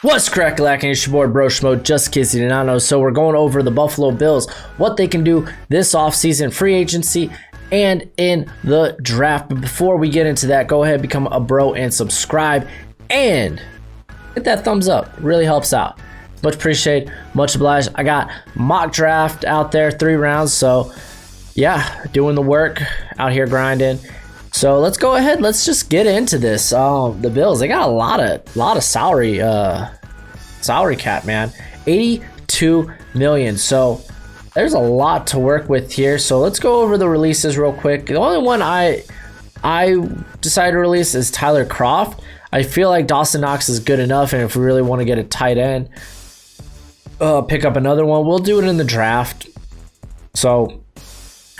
What's crack lacking? It's your boy Broshmo, just in case you did not know. So we're going over the Buffalo Bills, what they can do this offseason, free agency, and in the draft. But before we get into that, go ahead, become a bro and subscribe and hit that thumbs up. It really helps out. Much appreciated, much obliged. I got mock draft out there, 3 rounds. So yeah, doing the work out here grinding. So let's go ahead. Let's just get into this. The Bills, they got a lot of salary cap, man. 82 million. So there's a lot to work with here. So let's go over the releases real quick. The only one I decided to release is Tyler Kroft. I feel like Dawson Knox is good enough, and if we really want to get a tight end, pick up another one. We'll do it in the draft. So,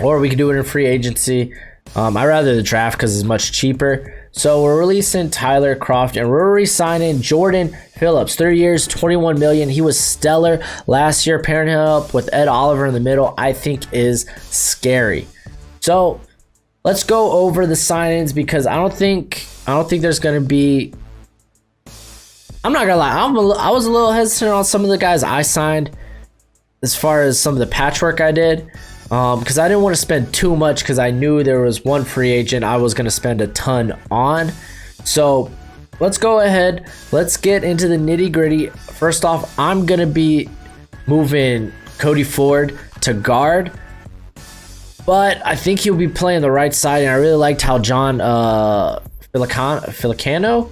or we can do it in free agency. I'd rather the draft because it's much cheaper. So we're releasing Tyler Kroft and we're re-signing Jordan Phillips. 3 years, 21 million. He was stellar last year. Pairing him up with Ed Oliver in the middle, I think is scary. So let's go over the signings because I don't think there's gonna be. I'm not gonna lie. I was a little hesitant on some of the guys I signed as far as some of the patchwork I did. Because I didn't want to spend too much because I knew there was one free agent I was going to spend a ton on. So let's go ahead. Let's get into the nitty gritty. First off, I'm going to be moving Cody Ford to guard. But I think he'll be playing the right side. And I really liked how John Filicano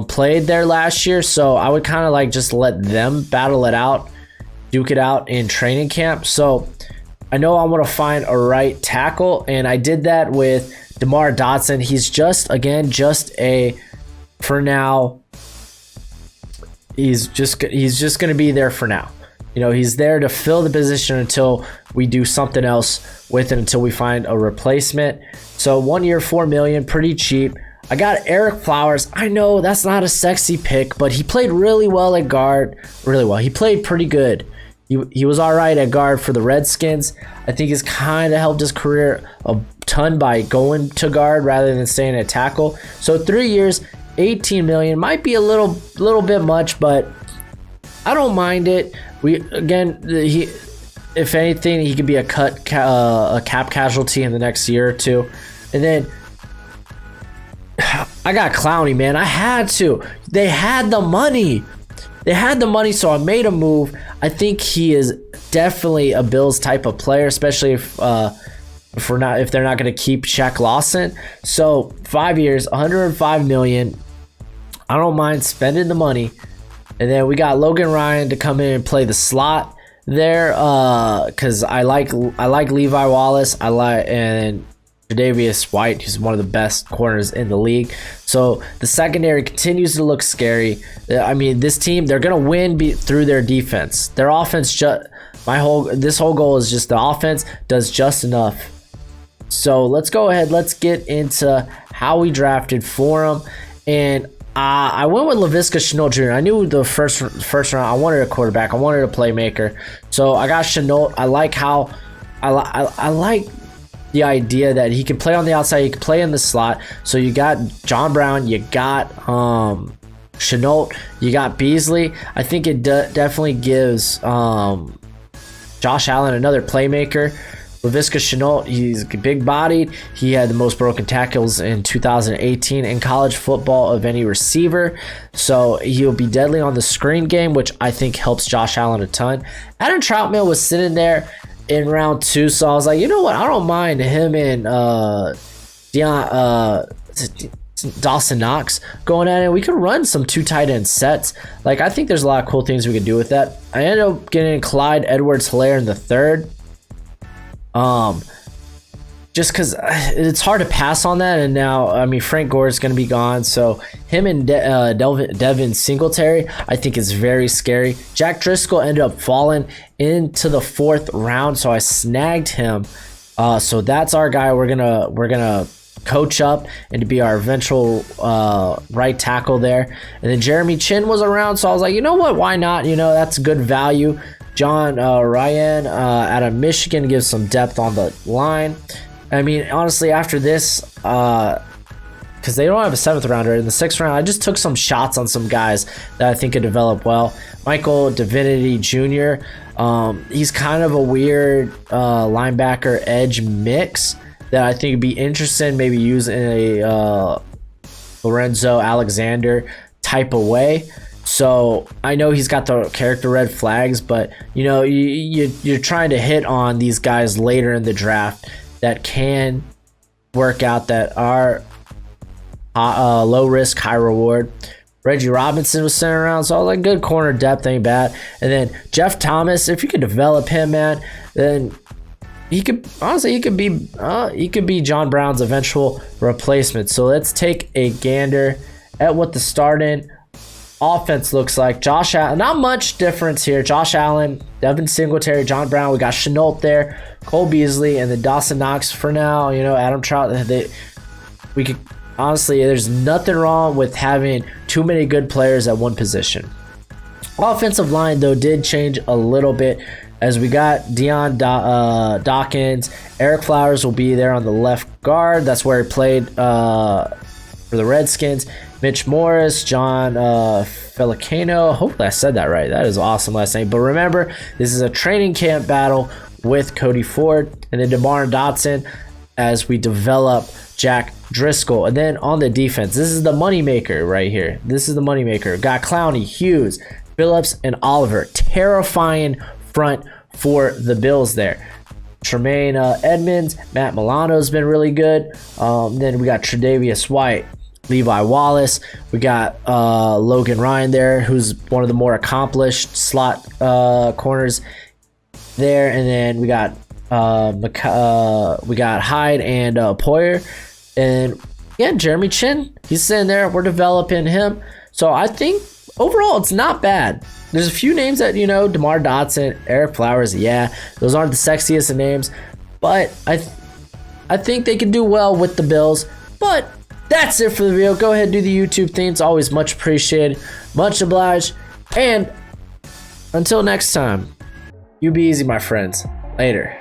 played there last year. So I would kind of like just let them battle it out, duke it out in training camp. So I know I want to find a right tackle, and I did that with DeMar Dotson. He's just a, for now, he's just going to be there for now. You know, he's there to fill the position until we do something else with it, until we find a replacement. So 1 year, $4 million, pretty cheap. I got Eric Flowers. I know that's not a sexy pick, but he played really well at guard. Really well. He played pretty good. He was all right at guard for the Redskins. I think he's kind of helped his career a ton by going to guard rather than staying at tackle. So 3 years, 18 million might be a little bit much, but I don't mind it. If anything, he could be a cap casualty in the next year or two. And then I got Clowney, man. I had to. They had the money. So I made a move. I think he is definitely a Bills type of player, especially if they're not going to keep Shaq Lawson. So 5 years, 105 million. I don't mind spending the money. And then we got Logan Ryan to come in and play the slot there, because I like Levi Wallace. And Tre'Davious White, who's one of the best corners in the league. So the secondary continues to look scary. I mean, this team, they're going to win through their defense. Their offense, this whole goal is just the offense does just enough. So let's go ahead. Let's get into how we drafted for them. And I went with Laviska Shenault Jr. I knew the first round I wanted a quarterback. I wanted a playmaker. So I got Shenault. I like how I like the idea that he can play on the outside, he can play in the slot. So you got John Brown, you got Shenault, you got Beasley. I think it definitely gives Josh Allen another playmaker. Laviska Shenault, he's big-bodied. He had the most broken tackles in 2018 in college football of any receiver. So he'll be deadly on the screen game, which I think helps Josh Allen a ton. Adam Troutman was sitting there in round 2, so I was like, you know what? I don't mind him and Dawson Knox going at it. We could run some 2 tight end sets. Like, I think there's a lot of cool things we could do with that. I ended up getting Clyde Edwards-Helaire in the 3rd. Just because it's hard to pass on that, and now, I mean, Frank Gore is going to be gone, so him and Devin Singletary, I think is very scary. Jack Driscoll ended up falling into the 4th round, so I snagged him. So that's our guy. We're gonna coach up and to be our eventual right tackle there. And then Jeremy Chin was around, so I was like, you know what? Why not? You know, that's good value. John Ryan out of Michigan gives some depth on the line. I mean, honestly, after this, because they don't have a 7th rounder. In the 6th round, I just took some shots on some guys that I think could develop well. Michael Divinity Jr. He's kind of a weird linebacker edge mix that I think would be interesting, maybe using a Lorenzo Alexander type of way. So I know he's got the character red flags, but you know, you're trying to hit on these guys later in the draft that can work out, that are low risk, high reward. Reggie Robinson was sent around, so like good corner depth ain't bad. And then Jeff Thomas, if you could develop him, man, then he could be John Brown's eventual replacement. So let's take a gander at what the starting offense looks like. Josh Allen, not much difference here. Josh Allen, Devin Singletary, John Brown. We got Chenault there, Cole Beasley, and then Dawson Knox for now. You know, Adam Trout. We could honestly, there's nothing wrong with having too many good players at one position. Offensive line though did change a little bit, as we got Deion Dawkins. Eric Flowers will be there on the left guard. That's where he played for the Redskins. Mitch Morris, John Felicano. Hopefully I said that right. That is awesome last name. But remember, this is a training camp battle with Cody Ford and then DeMar Dotson as we develop Jack Driscoll. And then on the defense, this is the moneymaker right here. This is the moneymaker. Got Clowney, Hughes, Phillips, and Oliver. Terrifying front for the Bills there. Tremaine Edmonds, Matt Milano's been really good. Then we got Tre'Davious White, Levi Wallace. We got Logan Ryan there, who's one of the more accomplished slot corners there. And then we got Hyde and Poyer. And again, Jeremy Chin, he's sitting there. We're developing him. So I think overall it's not bad. There's a few names that, you know, DeMar Dotson, Eric Flowers, yeah, those aren't the sexiest of names, but I think they can do well with the Bills. But that's it for the video. Go ahead and do the YouTube thing. It's always much appreciated, much obliged, and until next time, you be easy, my friends. Later.